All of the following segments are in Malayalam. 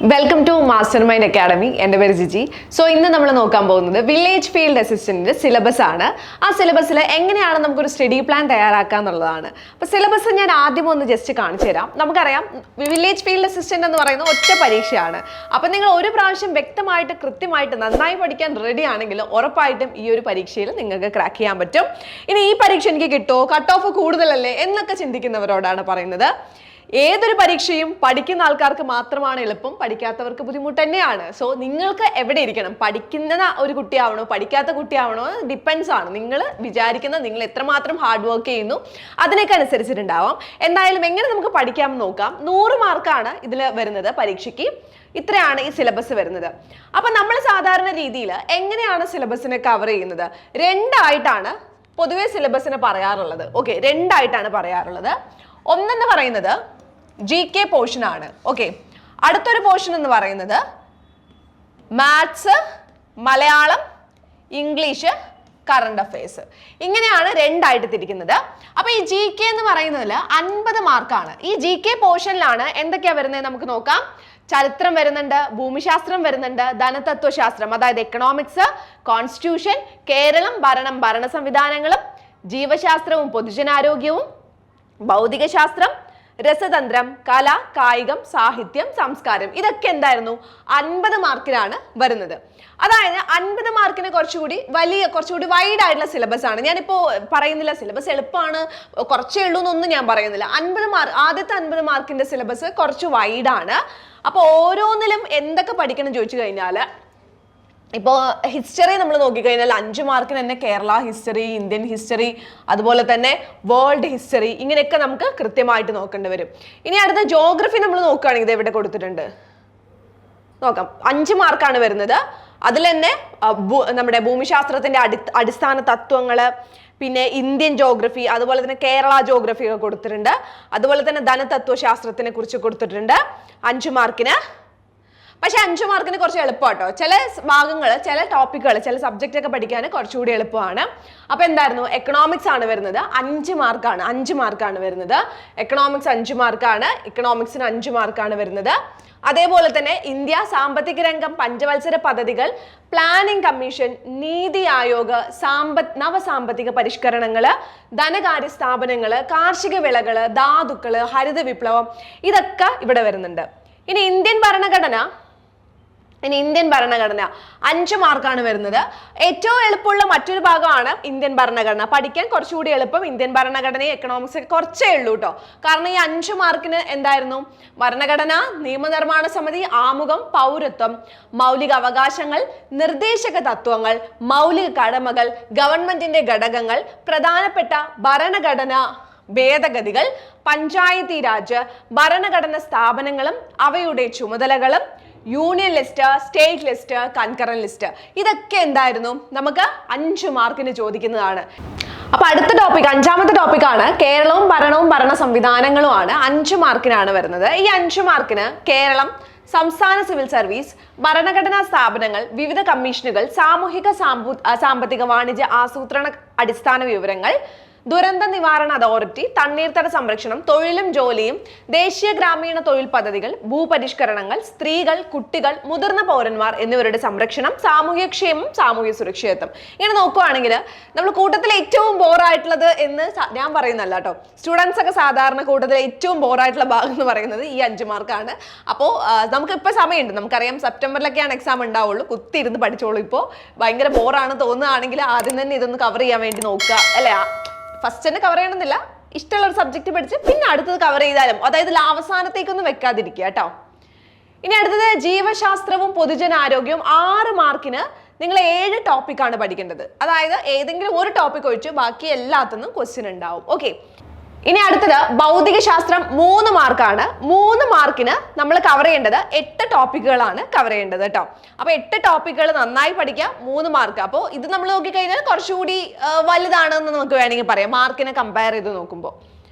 Welcome to mastermind academy. എൻ്റെ പേര് ജിജി. സോ ഇന്ന് നമ്മൾ നോക്കാൻ പോകുന്നത് വില്ലേജ് ഫീൽഡ് അസിസ്റ്റന്റിന്റെ സിലബസ് ആണ്. ആ സിലബസിൽ എങ്ങനെയാണ് നമുക്കൊരു സ്റ്റഡി പ്ലാൻ തയ്യാറാക്കുക എന്നുള്ളതാണ്. അപ്പോൾ സിലബസ് ഞാൻ ആദ്യം ഒന്ന് ജസ്റ്റ് കാണിച്ചു തരാം. നമുക്കറിയാം വില്ലേജ് ഫീൽഡ് അസിസ്റ്റന്റ് എന്ന് പറയുന്നത് ഒറ്റ പരീക്ഷയാണ്. അപ്പം നിങ്ങൾ ഒരു പ്രാവശ്യം വ്യക്തമായിട്ട് കൃത്യമായിട്ട് നന്നായി പഠിക്കാൻ റെഡി ആണെങ്കിൽ ഉറപ്പായിട്ടും ഈ ഒരു പരീക്ഷയിൽ നിങ്ങൾക്ക് ക്രാക്ക് ചെയ്യാൻ പറ്റും. ഇനി ഈ പരീക്ഷ എനിക്ക് കിട്ടുമോ, കട്ട് ഓഫ് കൂടുതലല്ലേ എന്നൊക്കെ ചിന്തിക്കുന്നവരോടാണ് പറയുന്നത്. ഏതൊരു പരീക്ഷയും പഠിക്കുന്ന ആൾക്കാർക്ക് മാത്രമാണ് എളുപ്പം, പഠിക്കാത്തവർക്ക് ബുദ്ധിമുട്ട് തന്നെയാണ്. സോ നിങ്ങൾക്ക് എവിടെ ഇരിക്കണം, പഠിക്കുന്ന ഒരു കുട്ടിയാവണോ പഠിക്കാത്ത കുട്ടിയാവണോ ഡിപ്പെൻസ് ആണ്. നിങ്ങൾ വിചാരിക്കുന്ന നിങ്ങൾ എത്രമാത്രം ഹാർഡ് വർക്ക് ചെയ്യുന്നു അതിനൊക്കെ അനുസരിച്ചിട്ടുണ്ടാവാം. എന്തായാലും എങ്ങനെ നമുക്ക് പഠിക്കാമെന്ന് നോക്കാം. 100 മാർക്കാണ് ഇതിൽ വരുന്നത് പരീക്ഷയ്ക്ക്. ഇത്രയാണ് ഈ സിലബസ് വരുന്നത്. അപ്പൊ നമ്മൾ സാധാരണ രീതിയിൽ എങ്ങനെയാണ് സിലബസിനെ കവർ ചെയ്യുന്നത്? രണ്ടായിട്ടാണ് പൊതുവെ സിലബസിനെ പറയാറുള്ളത്. ഓക്കെ, രണ്ടായിട്ടാണ് പറയാറുള്ളത്. ഒന്നെന്ന് പറയുന്നത് GK പോർഷൻ ആണ്. ഓക്കെ, അടുത്തൊരു പോർഷൻ എന്ന് പറയുന്നത് maths, Malayalam, English, current affairs. ഇങ്ങനെയാണ് രണ്ടായിട്ട് തിരിക്കുന്നത്. അപ്പൊ ഈ GK എന്ന് പറയുന്നതിൽ 50 മാർക്കാണ്. ഈ GK പോർഷനിലാണ് എന്തൊക്കെയാ വരുന്നത് നമുക്ക് നോക്കാം. ചരിത്രം വരുന്നുണ്ട്, ഭൂമിശാസ്ത്രം വരുന്നുണ്ട്, ധനതത്വശാസ്ത്രം അതായത് എക്കണോമിക്സ്, കോൺസ്റ്റിറ്റ്യൂഷൻ, കേരളം, ഭരണം, ഭരണ സംവിധാനങ്ങളും, ജീവശാസ്ത്രവും പൊതുജനാരോഗ്യവും, ഭൗതികശാസ്ത്രം, രസതന്ത്രം, കല, കായികം, സാഹിത്യം, സംസ്കാരം. ഇതൊക്കെ എന്തായിരുന്നു 50 മാർക്കിനാണ് വരുന്നത്. അതായത് 50 മാർക്കിന് കുറച്ചുകൂടി വൈഡ് ആയിട്ടുള്ള സിലബസ് ആണ്. ഞാനിപ്പോ പറയുന്നില്ല സിലബസ് എളുപ്പമാണ് കുറച്ചേ ഉള്ളൂ എന്നൊന്നും ഞാൻ പറയുന്നില്ല. ആദ്യത്തെ 50 മാർക്കിന്റെ സിലബസ് കുറച്ച് വൈഡ് ആണ്. അപ്പൊ ഓരോന്നിലും എന്തൊക്കെ പഠിക്കണം ചോദിച്ചു കഴിഞ്ഞാൽ, ഇപ്പോൾ ഹിസ്റ്ററി നമ്മൾ നോക്കിക്കഴിഞ്ഞാൽ 5 മാർക്കിന് തന്നെ കേരള ഹിസ്റ്ററി, ഇന്ത്യൻ ഹിസ്റ്ററി, അതുപോലെ തന്നെ വേൾഡ് ഹിസ്റ്ററി, ഇങ്ങനെയൊക്കെ നമുക്ക് കൃത്യമായിട്ട് നോക്കേണ്ടി വരും. ഇനി അടുത്ത ജോഗ്രഫി നമ്മൾ നോക്കുകയാണെങ്കിൽ ഇത് എവിടെ കൊടുത്തിട്ടുണ്ട് നോക്കാം. 5 മാർക്കാണ് വരുന്നത്. അതിൽ തന്നെ നമ്മുടെ ഭൂമിശാസ്ത്രത്തിന്റെ അടിസ്ഥാന തത്വങ്ങള്, പിന്നെ ഇന്ത്യൻ ജോഗ്രഫി, അതുപോലെ തന്നെ കേരള ജോഗ്രഫി ഒക്കെ കൊടുത്തിട്ടുണ്ട്. അതുപോലെ തന്നെ ധനതത്വശാസ്ത്രത്തിനെ കുറിച്ച് കൊടുത്തിട്ടുണ്ട് 5 മാർക്കിന്. പക്ഷെ 5 മാർക്കിന് കുറച്ച് എളുപ്പമാട്ടോ. ചില ഭാഗങ്ങൾ, ചില ടോപ്പിക്കുകൾ, ചില സബ്ജക്റ്റ് ഒക്കെ പഠിക്കാൻ കുറച്ചുകൂടി എളുപ്പമാണ്. അപ്പൊ എന്തായിരുന്നു, എക്കണോമിക്സ് ആണ് വരുന്നത്. 5 മാർക്കാണ് വരുന്നത്. എക്കണോമിക്സ് 5 മാർക്കാണ്. എക്കണോമിക്സിന് 5 മാർക്കാണ് വരുന്നത്. അതേപോലെ തന്നെ ഇന്ത്യ സാമ്പത്തിക രംഗം, പഞ്ചവത്സര പദ്ധതികൾ, പ്ലാനിംഗ് കമ്മീഷൻ, നീതി ആയോഗ്, നവസാമ്പത്തിക പരിഷ്കരണങ്ങള്, ധനകാര്യ സ്ഥാപനങ്ങള്, കാർഷിക വിളകള്, ധാതുക്കള്, ഹരിത വിപ്ലവം, ഇതൊക്കെ ഇവിടെ വരുന്നുണ്ട്. ഇനി ഇന്ത്യൻ ഭരണഘടന 5 മാർക്കാണ് വരുന്നത്. ഏറ്റവും എളുപ്പമുള്ള മറ്റൊരു ഭാഗമാണ് ഇന്ത്യൻ ഭരണഘടന. പഠിക്കാൻ കുറച്ചുകൂടി എളുപ്പം ഇന്ത്യൻ ഭരണഘടനയും എക്കണോമിക്സ് കുറച്ചേ ഉള്ളൂ കേട്ടോ. കാരണം ഈ 5 മാർക്കിന് എന്തായിരുന്നു, ഭരണഘടന, നിയമനിർമ്മാണ സമിതി, ആമുഖം, പൗരത്വം, മൗലിക അവകാശങ്ങൾ, നിർദ്ദേശക തത്വങ്ങൾ, മൗലിക കടമകൾ, ഗവൺമെന്റിന്റെ ഘടകങ്ങൾ, പ്രധാനപ്പെട്ട ഭരണഘടന ഭേദഗതികൾ, പഞ്ചായത്തി രാജ്, ഭരണഘടന സ്ഥാപനങ്ങളും അവയുടെ ചുമതലകളും, union list, state list, concurrent list, ഇതൊക്കെ എന്തായിരുന്നു നമുക്ക് 5 മാർക്കിന് ചോദിക്കുന്നതാണ്. അപ്പൊ അടുത്ത ടോപ്പിക്, 5ാമത്തെ ടോപ്പിക്കാണ് കേരളവും ഭരണവും ഭരണ സംവിധാനങ്ങളും ആണ്. 5 മാർക്കിനാണ് വരുന്നത്. ഈ 5 മാർക്കിന് കേരളം, സംസ്ഥാന സിവിൽ സർവീസ്, ഭരണഘടനാ സ്ഥാപനങ്ങൾ, വിവിധ കമ്മീഷനുകൾ, സാമൂഹിക സാമ്പത്തിക വാണിജ്യ ആസൂത്രണ അടിസ്ഥാന വിവരങ്ങൾ, ദുരന്ത നിവാരണ അതോറിറ്റി, തണ്ണീർത്തട സംരക്ഷണം, തൊഴിലും ജോലിയും, ദേശീയ ഗ്രാമീണ തൊഴിൽ പദ്ധതികൾ, ഭൂപരിഷ്കരണങ്ങൾ, സ്ത്രീകൾ, കുട്ടികൾ, മുതിർന്ന പൗരന്മാർ എന്നിവരുടെ സംരക്ഷണം, സാമൂഹ്യക്ഷേമം, സാമൂഹ്യ സുരക്ഷിതത്വം. ഇങ്ങനെ നോക്കുകയാണെങ്കിൽ നമ്മൾ കൂട്ടത്തിൽ ഏറ്റവും ബോറായിട്ടുള്ളത് എന്ന് ഞാൻ പറയുന്നല്ല കേട്ടോ. സ്റ്റുഡൻസ് ഒക്കെ സാധാരണ കൂട്ടത്തിൽ ഏറ്റവും ബോറായിട്ടുള്ള ഭാഗം എന്ന് പറയുന്നത് ഈ 5 മാർക്കാണ്. അപ്പോൾ നമുക്കിപ്പോൾ സമയമുണ്ട്. നമുക്കറിയാം സെപ്റ്റംബറിലൊക്കെയാണ് എക്സാം ഉണ്ടാവുള്ളൂ. കുത്തിയിരുന്ന് പഠിച്ചോളൂ. ഇപ്പോൾ ഭയങ്കര ബോറാണ് തോന്നുകയാണെങ്കിൽ ആദ്യം തന്നെ ഇതൊന്ന് കവർ ചെയ്യാൻ വേണ്ടി നോക്കുക, അല്ലേ? ഫസ്റ്റ് തന്നെ കവർ ചെയ്യണമെന്നില്ല, ഇഷ്ടമുള്ള ഒരു സബ്ജക്റ്റ് പഠിച്ച് പിന്നെ അടുത്തത് കവർ ചെയ്താലും, അതായത് അവസാനത്തേക്കൊന്നും വെക്കാതിരിക്കുക കേട്ടോ. ഇനി അടുത്തത് ജീവശാസ്ത്രവും പൊതുജനാരോഗ്യവും. 6 മാർക്കിന് നിങ്ങൾ 7 ടോപ്പിക്കാണ് പഠിക്കേണ്ടത്. അതായത് ഏതെങ്കിലും ഒരു ടോപ്പിക് ഒഴിച്ച് ബാക്കി എല്ലാത്തിനും ക്വസ്റ്റ്യൻ ഉണ്ടാവും. ഓക്കെ, ഇനി അടുത്തത് ഭൗതികശാസ്ത്രം 3 മാർക്കാണ്. 3 മാർക്കിന് നമ്മൾ കവർ ചെയ്യേണ്ടത് 8 ടോപ്പിക്കുകളാണ് കവർ ചെയ്യേണ്ടത് കേട്ടോ. അപ്പൊ 8 ടോപ്പിക്കുകൾ നന്നായി പഠിക്കുക, 3 മാർക്ക്. അപ്പോൾ ഇത് നമ്മൾ നോക്കിക്കഴിഞ്ഞാൽ കുറച്ചുകൂടി വലുതാണെന്ന് നമുക്ക് വേണമെങ്കിൽ പറയാം, മാർക്കിനെ കമ്പയർ ചെയ്ത് നോക്കുമ്പോൾ.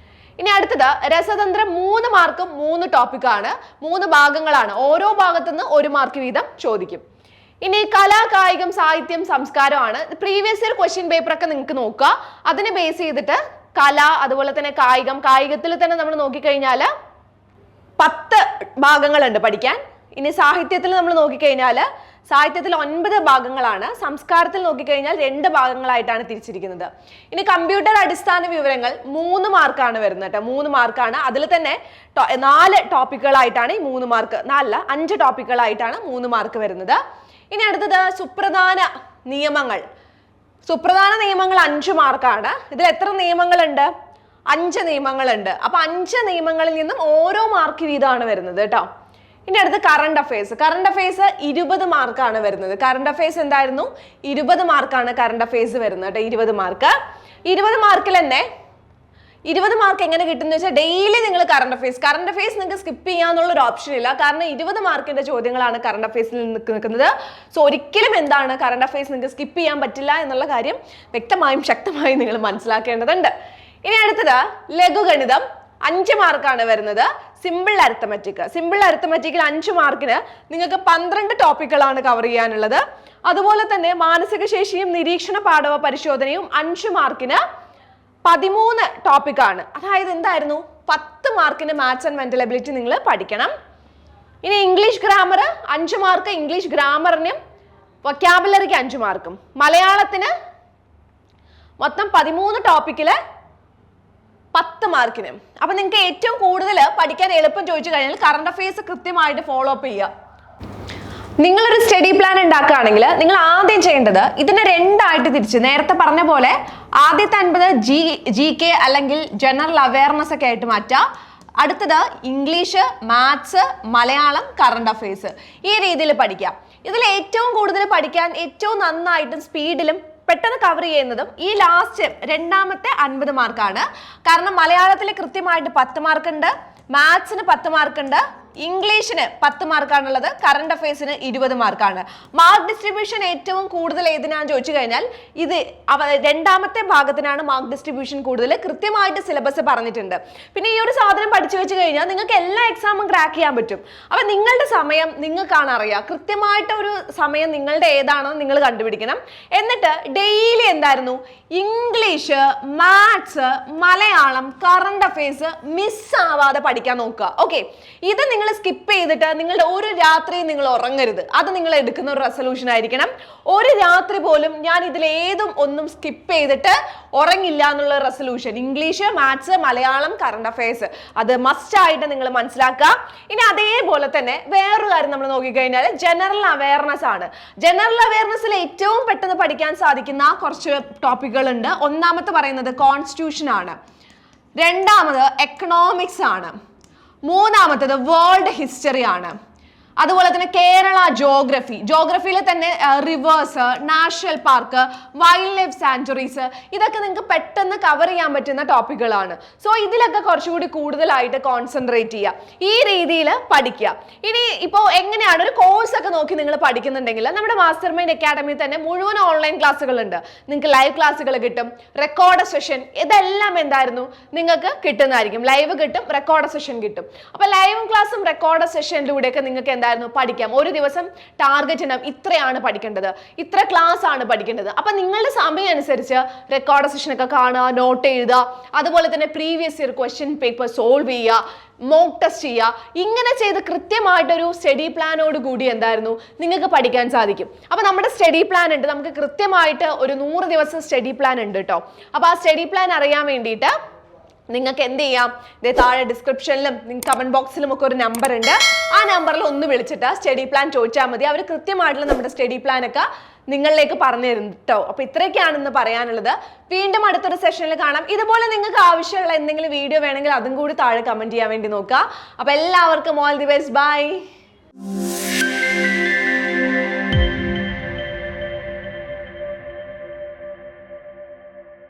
ഇനി അടുത്തത് രസതന്ത്രം 3 മാർക്കും 3 ടോപ്പിക്കാണ്, 3 ഭാഗങ്ങളാണ്. ഓരോ ഭാഗത്തുനിന്ന് 1 മാർക്ക് വീതം ചോദിക്കും. ഇനി കലാ, കായികം, സാഹിത്യം, സംസ്കാരമാണ്. പ്രീവിയസ് ഇയർ ക്വസ്റ്റ്യൻ പേപ്പർ ഒക്കെ നിങ്ങൾക്ക് നോക്കുക. അതിനെ ബേസ് ചെയ്തിട്ട് കല, അതുപോലെ തന്നെ കായികത്തിൽ തന്നെ നമ്മൾ നോക്കിക്കഴിഞ്ഞാൽ 10 ഭാഗങ്ങളുണ്ട് പഠിക്കാൻ. ഇനി സാഹിത്യത്തിൽ നമ്മൾ നോക്കിക്കഴിഞ്ഞാൽ സാഹിത്യത്തിൽ 9 ഭാഗങ്ങളാണ്, സംസ്കാരത്തിൽ നോക്കിക്കഴിഞ്ഞാൽ 2 ഭാഗങ്ങളായിട്ടാണ് തിരിച്ചിരിക്കുന്നത്. ഇനി കമ്പ്യൂട്ടർ അടിസ്ഥാന വിവരങ്ങൾ 3 മാർക്കാണ് വരുന്നത് കേട്ടോ, 3 മാർക്കാണ്. അതിൽ തന്നെ 4 ടോപ്പിക്കുകളായിട്ടാണ് ഈ 3 മാർക്ക്, 5 ടോപ്പിക്കുകളായിട്ടാണ് 3 മാർക്ക് വരുന്നത്. ഇനി അടുത്തത് സുപ്രധാന നിയമങ്ങൾ. സുപ്രധാന നിയമങ്ങൾ 5 മാർക്കാണ്. ഇതിൽ എത്ര നിയമങ്ങളുണ്ട്? 5 നിയമങ്ങളുണ്ട്. അപ്പൊ 5 നിയമങ്ങളിൽ നിന്നും ഓരോ മാർക്ക് വീതമാണ് വരുന്നത് കേട്ടോ. ഇനി അടുത്ത് കറണ്ട് അഫയേഴ്സ്. കറണ്ട് അഫയേഴ്സ് 20 മാർക്കാണ് വരുന്നത്. കറണ്ട് അഫയേഴ്സ് എന്തായിരുന്നു? 20 മാർക്കാണ് കറണ്ട് അഫയേഴ്സ് വരുന്നത് കേട്ടോ. 20 മാർക്ക്. 20 മാർക്കിൽ തന്നെ 20 മാർക്ക് എങ്ങനെ കിട്ടുന്ന വെച്ചാൽ ഡെയിലി നിങ്ങൾ കറണ്ട് അഫയേഴ്സ് നിങ്ങൾക്ക് സ്കിപ്പ് ചെയ്യാന്നുള്ള ഒരു ഓപ്ഷൻ ഇല്ല. കാരണം 20 മാർക്കിന്റെ ചോദ്യങ്ങളാണ് കറണ്ട് അഫയേഴ്സിൽ നിൽക്കുന്നത്. സോ ഒരിക്കലും എന്താണ് കറണ്ട് അഫയേഴ്സ് നിങ്ങൾക്ക് സ്കിപ്പ് ചെയ്യാൻ പറ്റില്ല എന്നുള്ള കാര്യം വ്യക്തമായും ശക്തമായും നിങ്ങൾ മനസ്സിലാക്കേണ്ടതുണ്ട്. ഇനി അടുത്തത് ലഘുഗണിതം 5 മാർക്കാണ് വരുന്നത്. Simple arithmetic. സിമ്പിൾ അരിത്തമെറ്റിക്കിൽ 5 മാർക്കിന് നിങ്ങൾക്ക് 12 ടോപ്പിക്കുകളാണ് കവർ ചെയ്യാനുള്ളത്. അതുപോലെ തന്നെ മാനസിക ശേഷിയും നിരീക്ഷണ പാഠവ പരിശോധനയും 5 മാർക്കിന് 13 ടോപ്പിക്കാണ്. അതായത് എന്തായിരുന്നു? 10 മാർക്കിന് മാത്സ് ആൻഡ് മെന്റൽ എബിലിറ്റി നിങ്ങൾ പഠിക്കണം. ഇനി ഇംഗ്ലീഷ് ഗ്രാമർ 5 മാർക്ക്. ഇംഗ്ലീഷ് ഗ്രാമറിനും വൊക്കാബുലറിക്ക് 5 മാർക്കും. മലയാളത്തിന് മൊത്തം 13 ടോപ്പിക്കില് 10 മാർക്കിന്. അപ്പൊ നിങ്ങൾക്ക് ഏറ്റവും കൂടുതൽ പഠിക്കാൻ എളുപ്പം ചോദിച്ചു കഴിഞ്ഞാൽ കറണ്ട് അഫയേഴ്സ് കൃത്യമായിട്ട് ഫോളോ അപ്പ് ചെയ്യുക. നിങ്ങളൊരു സ്റ്റഡി പ്ലാൻ ഉണ്ടാക്കുകയാണെങ്കിൽ നിങ്ങൾ ആദ്യം ചെയ്യേണ്ടത് ഇതിനെ 2 ആയിട്ട് തിരിച്ച്, നേരത്തെ പറഞ്ഞ പോലെ ആദ്യത്തെ 50 GK അല്ലെങ്കിൽ ജനറൽ അവയർനെസ് ഒക്കെ ആയിട്ട് മാറ്റുക. അടുത്തത് English, maths, Malayalam, current affairs, ഈ രീതിയിൽ പഠിക്കുക. ഇതിൽ ഏറ്റവും കൂടുതൽ പഠിക്കാൻ ഏറ്റവും നന്നായിട്ടും സ്പീഡിലും പെട്ടെന്ന് കവർ ചെയ്യുന്നതും ഈ ലാസ്റ്റ് രണ്ടാമത്തെ 50 മാർക്കാണ്. കാരണം മലയാളത്തിൽ കൃത്യമായിട്ട് 10 മാർക്ക് ഉണ്ട്, മാത്സിന് 10 മാർക്ക് ഉണ്ട്, ഇംഗ്ലീഷിന് 10 മാർക്കാണുള്ളത്, കറണ്ട് അഫയേഴ്സിന് 20 മാർക്കാണ്. മാർക്ക് ഡിസ്ട്രിബ്യൂഷൻ ഏറ്റവും കൂടുതൽ ഏതിനാന്ന് ചോദിച്ചു കഴിഞ്ഞാൽ ഇത് രണ്ടാമത്തെ ഭാഗത്തിനാണ് മാർക്ക് ഡിസ്ട്രിബ്യൂഷൻ കൂടുതൽ. കൃത്യമായിട്ട് സിലബസ് പറഞ്ഞിട്ടുണ്ട്. പിന്നെ ഈ ഒരു സാധനം പഠിച്ചു വെച്ച് കഴിഞ്ഞാൽ നിങ്ങൾക്ക് എല്ലാ എക്സാമും ക്രാക്ക് ചെയ്യാൻ പറ്റും. അപ്പൊ നിങ്ങളുടെ സമയം നിങ്ങൾക്കാണ് അറിയാം. കൃത്യമായിട്ട് ഒരു സമയം നിങ്ങളുടെ ഏതാണെന്ന് നിങ്ങൾ കണ്ടുപിടിക്കണം. എന്നിട്ട് ഡെയിലി എന്തായിരുന്നു? English, maths, Malayalam, current affairs മിസ്സാവാതെ പഠിക്കാൻ നോക്കുക. ഓക്കെ, ഇത് നിങ്ങൾ സ്കിപ്പ് ചെയ്തിട്ട് നിങ്ങളുടെ ഒരു രാത്രി നിങ്ങൾ ഉറങ്ങരുത്. അത് നിങ്ങൾ എടുക്കുന്ന ഒരു റെസൊല്യൂഷൻ ആയിരിക്കണം. ഒരു രാത്രി പോലും ഞാൻ ഇതിലേതും ഒന്നും സ്കിപ്പ് ചെയ്തിട്ട് ഉറങ്ങില്ല എന്നുള്ള resolution. English, maths, Malayalam, current affairs അത് മസ്റ്റ് ആയിട്ട് നിങ്ങൾ മനസ്സിലാക്കുക. ഇനി അതേപോലെ തന്നെ വേറൊരു കാര്യം നമ്മൾ നോക്കിക്കഴിഞ്ഞാൽ ജനറൽ അവയർനെസ് ആണ്. ജനറൽ അവയർനെസ്സിൽ ഏറ്റവും പെട്ടെന്ന് പഠിക്കാൻ സാധിക്കുന്ന കുറച്ച് ടോപ്പിക്കുകൾ ഉണ്ട്. ഒന്നാമത്തെ പറയുന്നത് കോൺസ്റ്റിറ്റ്യൂഷൻ ആണ്, രണ്ടാമത് എക്കണോമിക്സ് ആണ്, മൂന്നാമത്തത് വേൾഡ് ഹിസ്റ്ററി ആണ്, അതുപോലെ തന്നെ കേരള ജോഗ്രഫി. ജോഗ്രഫിയിൽ തന്നെ reverse, national park, wild life sanctuaries, ഇതൊക്കെ നിങ്ങൾക്ക് പെട്ടെന്ന് കവർ ചെയ്യാൻ പറ്റുന്ന ടോപ്പിക്കുകളാണ്. സോ ഇതിലൊക്കെ കുറച്ചുകൂടി കൂടുതലായിട്ട് കോൺസെൻട്രേറ്റ് ചെയ്യുക. ഈ രീതിയിൽ പഠിക്കുക. ഇനി ഇപ്പോൾ എങ്ങനെയാണ് ഒരു കോഴ്സ് ഒക്കെ നോക്കി നിങ്ങൾ പഠിക്കുന്നുണ്ടെങ്കിൽ നമ്മുടെ മാസ്റ്റർ മൈൻഡ് അക്കാഡമിയിൽ തന്നെ മുഴുവൻ ഓൺലൈൻ ക്ലാസ്സുകളുണ്ട്. നിങ്ങൾക്ക് ലൈവ് ക്ലാസ്സുകൾ കിട്ടും, റെക്കോർഡ് സെഷൻ, ഇതെല്ലാം എന്തായിരുന്നു നിങ്ങൾക്ക് കിട്ടുന്നതായിരിക്കും. ലൈവ് കിട്ടും, റെക്കോർഡ് സെഷൻ കിട്ടും. അപ്പൊ ലൈവ് ക്ലാസ്സും റെക്കോർഡ് സെഷനിലൂടെയൊക്കെ നിങ്ങൾക്ക് പഠിക്കാം. ഒരു ദിവസം ടാർഗറ്റ് ഉണ്ടാവും, ഇത്രയാണ് പഠിക്കേണ്ടത്, ഇത്ര ക്ലാസ് ആണ് പഠിക്കേണ്ടത്. അപ്പൊ നിങ്ങളുടെ സമയം അനുസരിച്ച് റെക്കോർഡ് സെഷൻ ഒക്കെ കാണുക, നോട്ട് എഴുതുക, അതുപോലെ തന്നെ previous year question paper solve ചെയ്യുക, മോക്ക് ടെസ്റ്റ് ചെയ്യുക. ഇങ്ങനെ ചെയ്ത് കൃത്യമായിട്ടൊരു സ്റ്റഡി പ്ലാനോട് കൂടി എന്തായിരുന്നു നിങ്ങൾക്ക് പഠിക്കാൻ സാധിക്കും. അപ്പൊ നമ്മുടെ സ്റ്റഡി പ്ലാൻ ഉണ്ട്, നമുക്ക് കൃത്യമായിട്ട് ഒരു 100 ദിവസം സ്റ്റഡി പ്ലാൻ ഉണ്ട് കേട്ടോ. അപ്പൊ ആ സ്റ്റഡി പ്ലാൻ അറിയാൻ വേണ്ടിയിട്ട് നിങ്ങൾക്ക് എന്ത് ചെയ്യാം? ഇതേ താഴെ ഡിസ്ക്രിപ്ഷനിലും കമന്റ് ബോക്സിലും ഒക്കെ ഒരു നമ്പർ ഉണ്ട്. ആ നമ്പറിൽ ഒന്ന് വിളിച്ചിട്ട് സ്റ്റഡി പ്ലാൻ ചോദിച്ചാൽ മതി. അവർ കൃത്യമായിട്ടുള്ള നമ്മുടെ സ്റ്റഡി പ്ലാൻ ഒക്കെ നിങ്ങളിലേക്ക് പറഞ്ഞു തരും കേട്ടോ. അപ്പൊ ഇത്രയൊക്കെയാണ് ഇന്ന് പറയാനുള്ളത്. വീണ്ടും അടുത്തൊരു സെഷനിൽ കാണാം. ഇതുപോലെ നിങ്ങൾക്ക് ആവശ്യമുള്ള എന്തെങ്കിലും വീഡിയോ വേണമെങ്കിൽ അതും കൂടി താഴെ കമന്റ് ചെയ്യാൻ വേണ്ടി നോക്കുക. അപ്പൊ എല്ലാവർക്കും ഓൾ ദി ബെസ്റ്റ്, ബൈ.